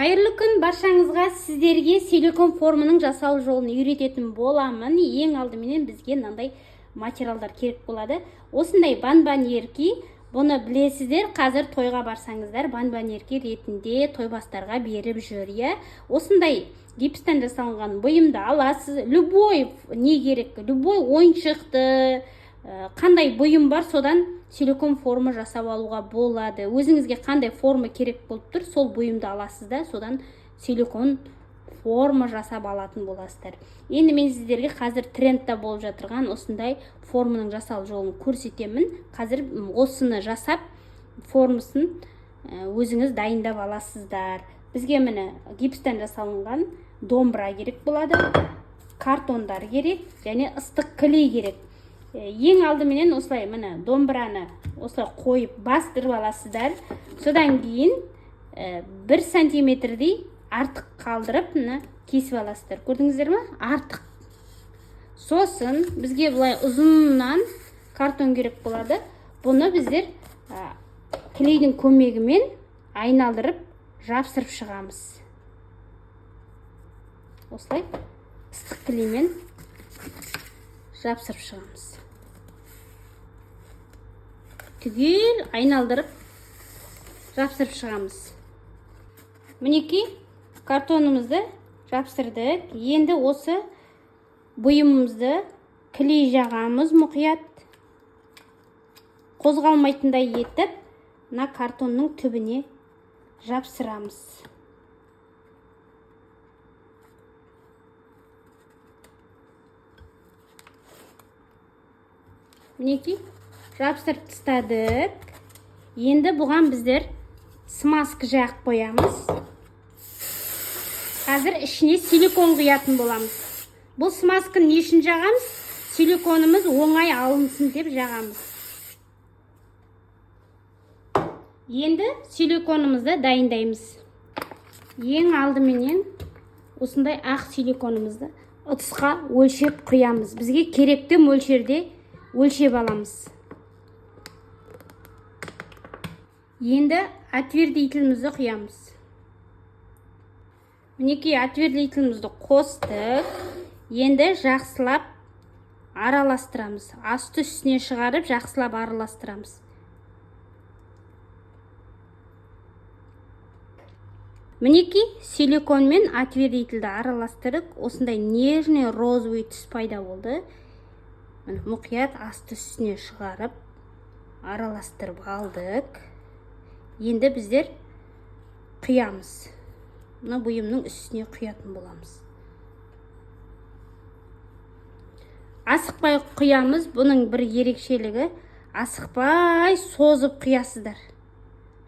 Қайырлы күн баршаңызға, сіздерге силикон форманың жасалу жолын үйрететін боламын. Ең алдыменен бізге мынандай материалдар керек болады. Осындай банбанерки, бұны білесіздер, қазір тойға барсаңыздар, банбанерки ретінде тойбастарға беріп жүр. Осындай гипстен жасалған бұйымды аласыз. Любой не керек, любой ойыншықты, қандай бұйым бар, содан силикон форма жасап алуға болады. Өзіңізге қандай форма керек болып тұр, сол бұйымды аласыз да, содан силикон форма жасап алатын боласыздар. Енді мен сіздерге қазір трендта болып жатырған осындай форманың жасалу жолын көрсетемін. Қазір осыны жасап, формасын өзіңіз дайындап аласыздар. Бізге міне гипстен жасалынған домбыра керек болады, картондар керек, және ыстық клей керек. Ең алдыменен осылай міне домбыраны осылай қойып бастырып аласыздар. Содан кейін 1 сантиметрдей артық қалдырып кесіп аласыздар. Көрдіңіздер ме? Артық. Сосын бізге бұлай ұзыннан картон керек болады. Бұны біздер клейдің көмегімен айналдырып жапсырып шығамыз. Осылай ыстық клеймен жапсырып шығамыз. Түгел айналдырып жапсырып шығамыз. Мінекей картонымызды жапсырдық. Енді осы бұйымымызды клей жағамыз мұқият. Қозғалмайтындай етіп, мына картонның түбіне жапсырамыз. Мінекей жапсырып тастадық. Енді бұған біздер смазка жағып қоямыз. Қазір ішіне силикон құятын боламыз. Бұл смазканы не үшін жағамыз? Силиконымыз оңай алынсын деп жағамыз. Енді силиконымызды дайындаймыз. Ең алдыменен осындай ақ силиконымызды ыдысқа өлшеп құямыз. Бізге керекті мөлшерде өлшеп аламыз. Енді отвердителімізді құямыз. Мінекей отвердителімізді қостық. Енді жақсылап араластырамыз. Асты үстіне шығарып, жақсылап араластырамыз. Мінекей силикон мен отвердительді араластырып, осындай нежный розовый түс пайда болды. Мұқият асты үстіне шығарып, араластырып алдық. Енді біздер құямыз. Мұны бұйымның үстіне құятын боламыз. Асықпай құямыз. Бұның бір ерекшелігі, асықпай созып құясыздар.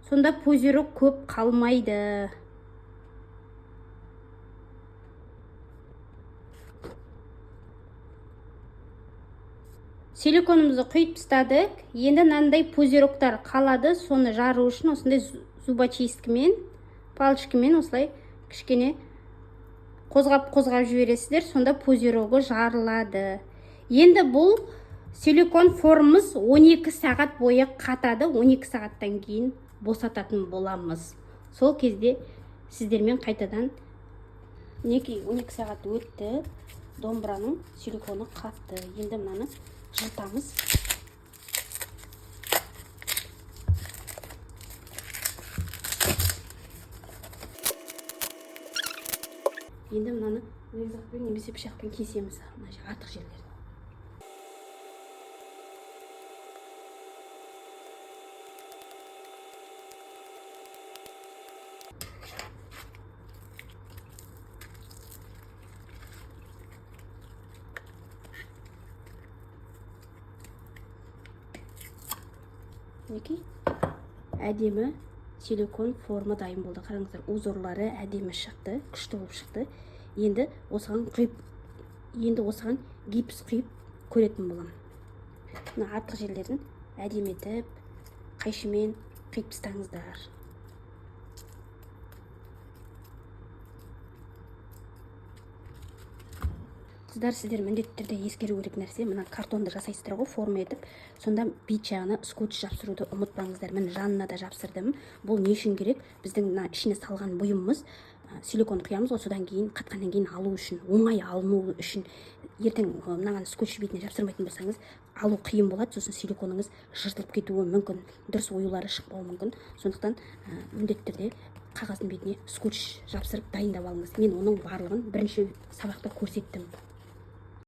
Сонда пузырек көп қалмайды. Силиконымызды құйып тастадық. Енді мынандай пузыректар қалады. Соны жару үшін осындай зубочисткімен, палочкамен осылай кішкене қозғап жібересіздер. Сонда пузырегі жарылады. Енді бұл силикон формамыз 12 сағат бойы қатады. 12 сағаттан кейін босататын боламыз. Сол кезде сіздермен қайтадан 12 сағат өтті. Домбыраның силиконы қатты. Енді мынаны жылтамыз. Енді мынаны ризақпен немесе пышақпен кесеміз. Артық жерлерді. Әдемі силикон форма дайын болды. Қараңыздар, узорлары әдемі шықты, күшті болып шықты. Енді осыған гипс құйып көретін болам. Артық жерлерін әдемі етіп, қайшымен қиып тастаңыздар. Қыздар, сіздер міндетті түрде ескеру керек нәрсе, мына картонды жасайсыздар ғой форма етіп, сонда бет жағына скотч жапсыруды ұмытпаңыздар. Міне жанына да жапсырдым. Бұл не үшін керек? Біздің мына ішіне салған бұйымымыз силикон құямыз ғой, содан кейін қатқаннан кейін алу үшін, оңай алыну үшін. Ертең мынаған скотч бетіне жапсырмайтын болсаңыз, алу қиын болады, сосын силиконыңыз жыртылып кетуі мүмкін, дұрыс оюлары шықпауы мүмкін. Сондықтан міндетті түрде қағаздың бетіне скотч жапсырып дайындап алыңыз. Мен оның барлығын бірінші сабақта көрсеттім.